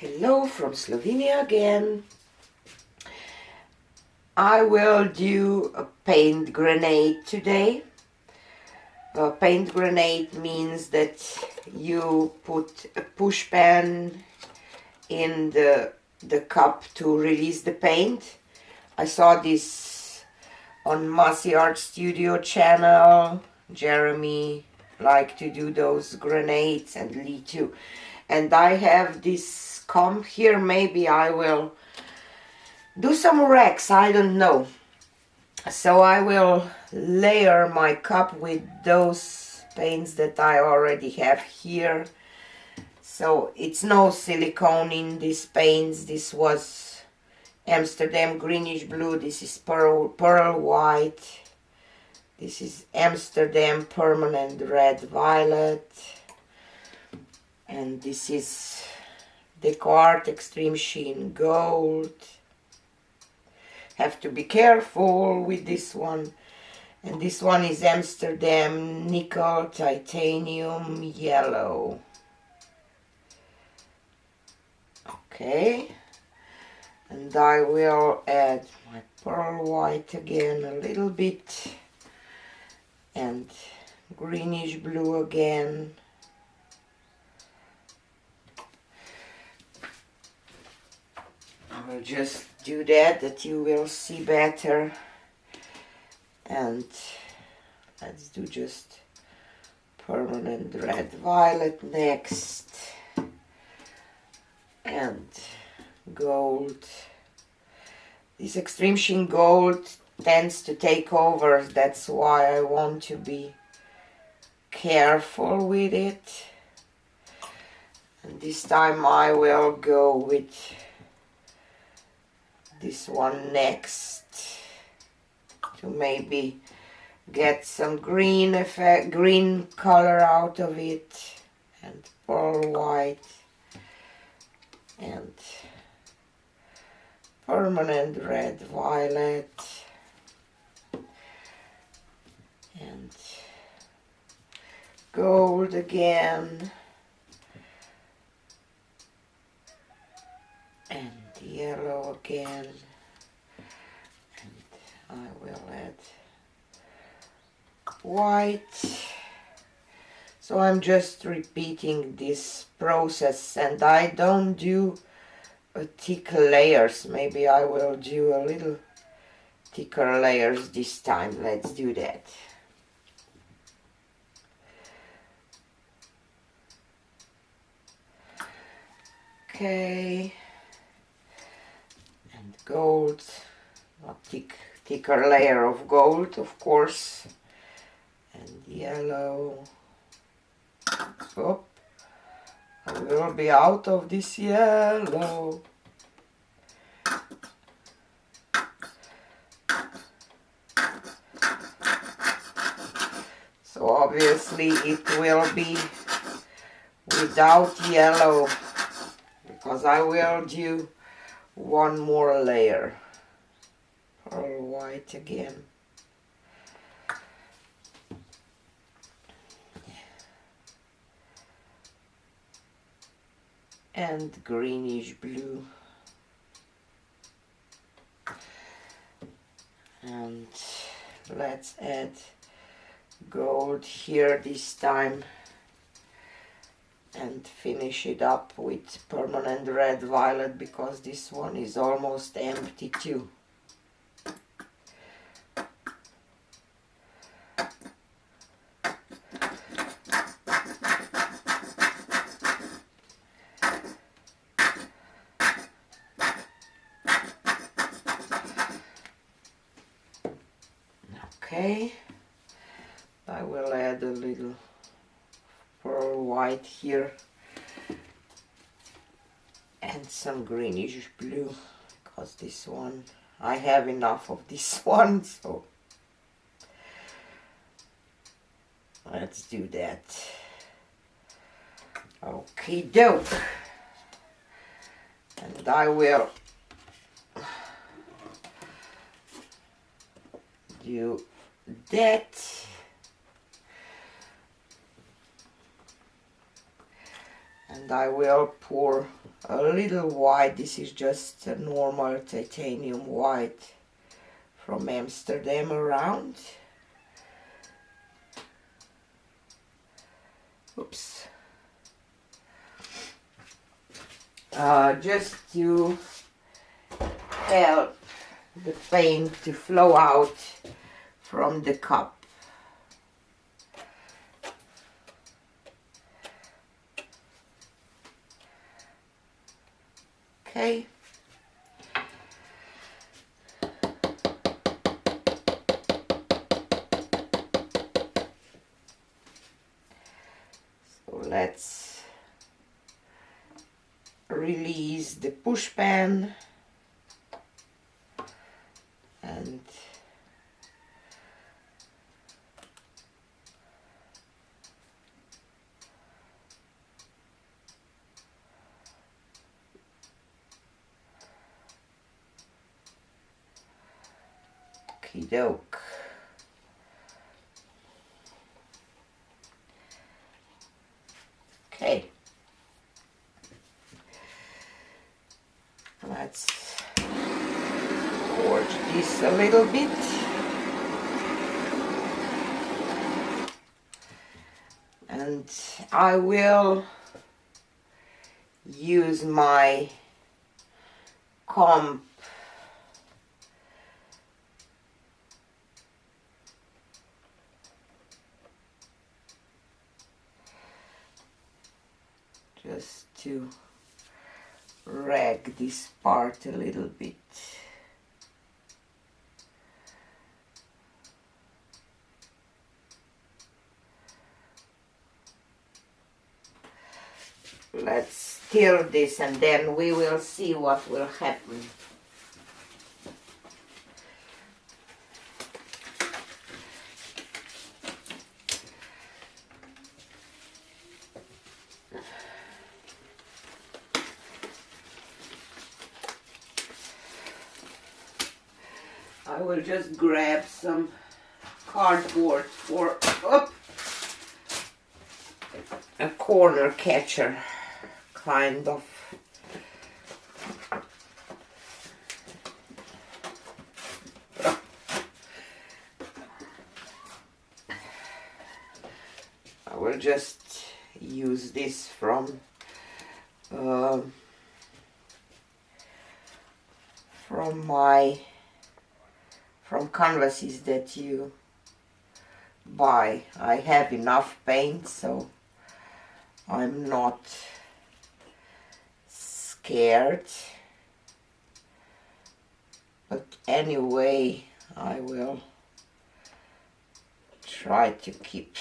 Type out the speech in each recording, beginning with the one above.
Hello from Slovenia again. I will do a paint grenade today. A paint grenade means that you put a push pen in the cup to release the paint. I saw this on Massey Art Studio channel. Jeremy liked to do those grenades, and Lee too. And I have this comb here. Maybe I will do some WRECKS, I don't know. So I will layer my cup with those paints that I already have here. So it's no silicone in these paints. This was Amsterdam greenish blue. This is pearl white. This is Amsterdam permanent red violet. And this is Decoart extreme sheen gold. Have to be careful with this one. And this one is Amsterdam nickel titanium yellow. Okay, and I will add my pearl white again a little bit, and greenish blue again. I will just do that you will see better. And let's do just permanent red violet next, and gold. This extreme sheen gold tends to take over, that's why I want to be careful with it. And this time I will go with this one next to maybe get some green effect, green color out of it, and pearl white and permanent red violet and gold again and yellow again, and I will add white. So I'm just repeating this process, and I don't do thick layers. Maybe I will do a little thicker layers this time. Let's do that. Okay, and gold, a thicker layer of gold, of course, and yellow. Oh, I will be out of this yellow. So obviously it will be without yellow, because I will do one more layer. Pearl white again. And greenish blue. And let's add gold here this time, and finish it up with permanent red violet, because this one is almost empty too. Okay, I will add a little pearl white here and some greenish blue, because this one, I have enough of this one, so let's do that. Okay, doke. And I will do that. And I will pour a little white. This is just a normal titanium white from Amsterdam around. Oops. Just to help the paint to flow out from the cup. Okay. So let's release the push pen and okie doke. Okay. Let's forge this a little bit. And I will use my comb just to rag this part a little bit. Let's stir this and then we will see what will happen. I will just grab some cardboard for a corner catcher, kind of. I will just use this from canvases that you buy. I have enough paint, so I'm not scared. But anyway, I will try to keep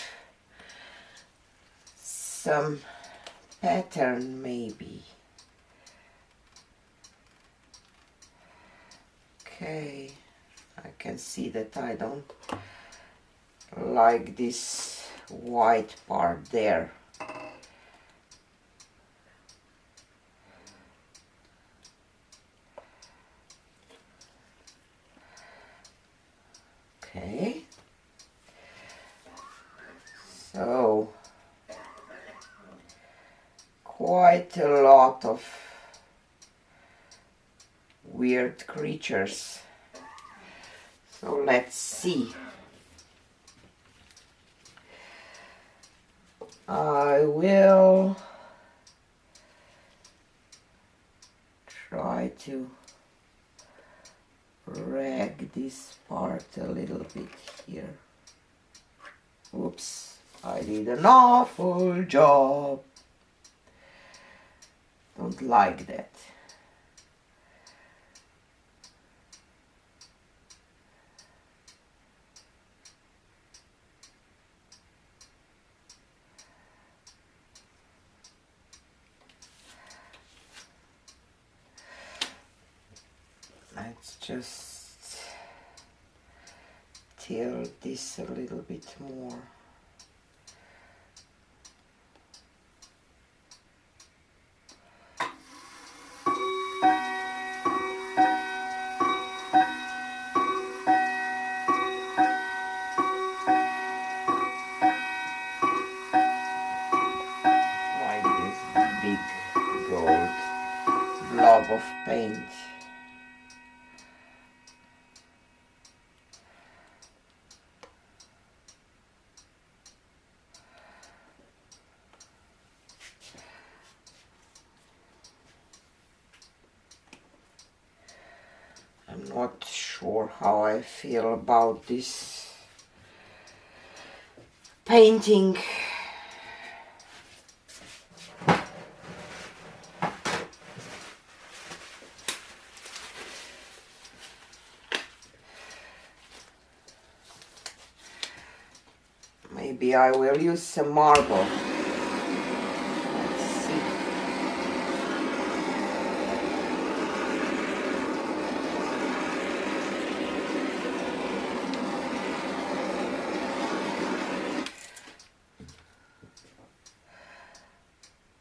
some pattern maybe. Okay, I can see that I don't like this white part there. Okay, so quite a lot of weird creatures. So let's see. I will try to rag this part a little bit here. Oops, I did an awful job. Don't like that. Let's just tilt this a little bit more. Like this big gold of paint. I'm not sure how I feel about this painting. Maybe I will use some marble. Let's see.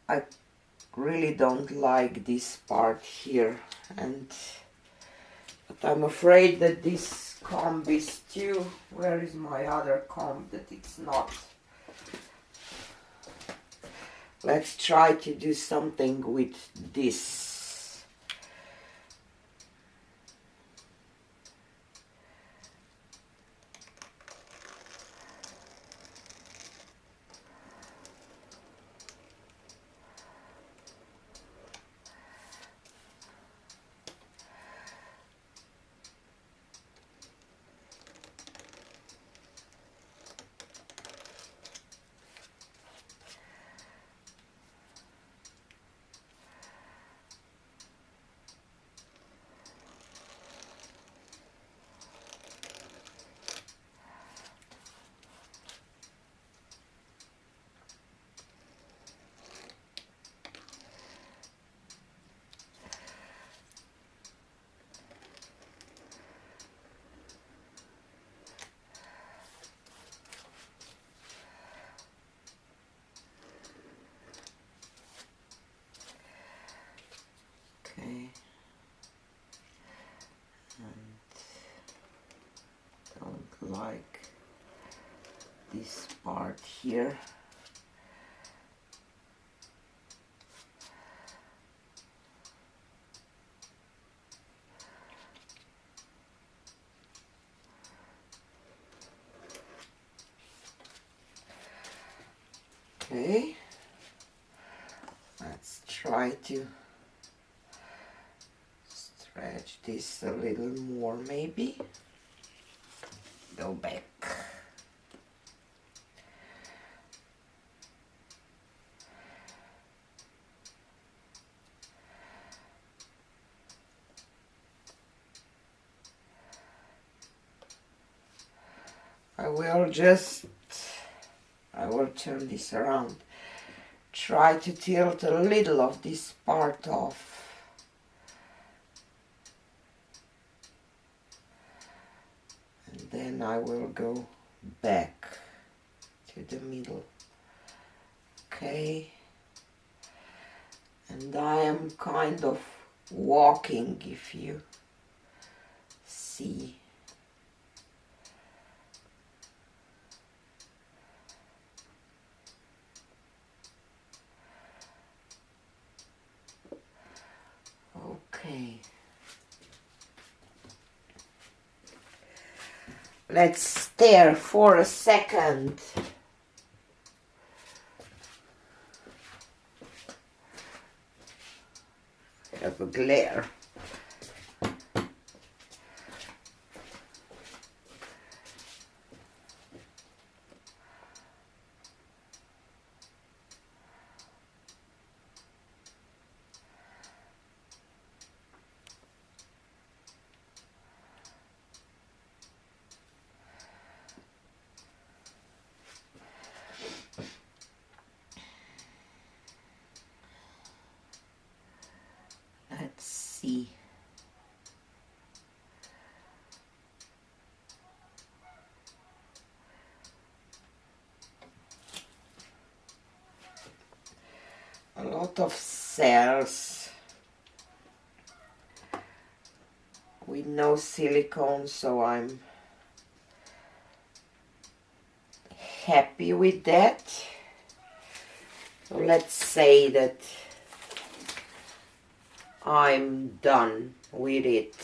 I really don't like this part here, but I'm afraid that this comb is too. Where is my other comb? That it's not. Let's try to do something with this. Okay. Don't like this part here. Okay, let's try to stretch this a little more, maybe. Go back. I will turn this around. Try to tilt a little of this part off. And then I will go back to the middle. Okay. And I am kind of walking, if you see. Okay. Let's stare for a second. Have a glare. Let's see. A lot of cells with no silicone, so I'm happy with that. So let's say that I'm done with it.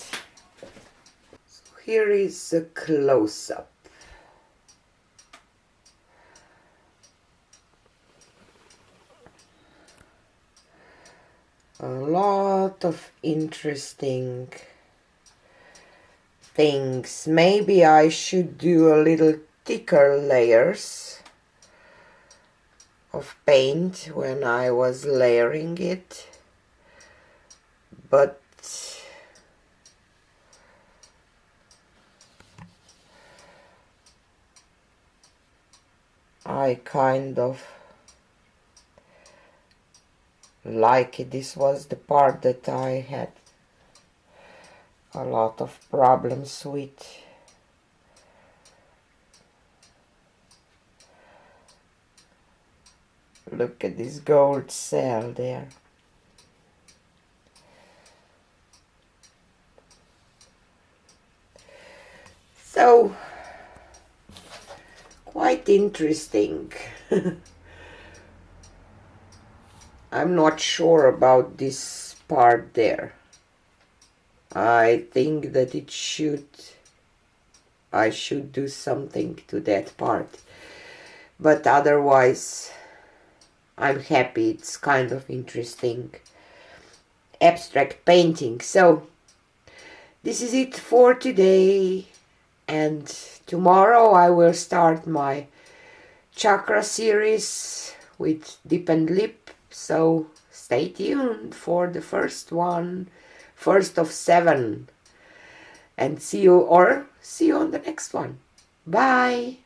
So here is a close-up. A lot of interesting things. Maybe I should do a little thicker layers of paint when I was layering it, but I kind of like it. This was the part that I had a lot of problems with. Look at this gold cell there. So, quite interesting. I'm not sure about this part there. I think that I should do something to that part. But otherwise, I'm happy. It's kind of interesting abstract painting. So, this is it for today. And tomorrow I will start my chakra series with dip and lip. So, stay tuned for the first one. First of 7, and see you on the next one. Bye.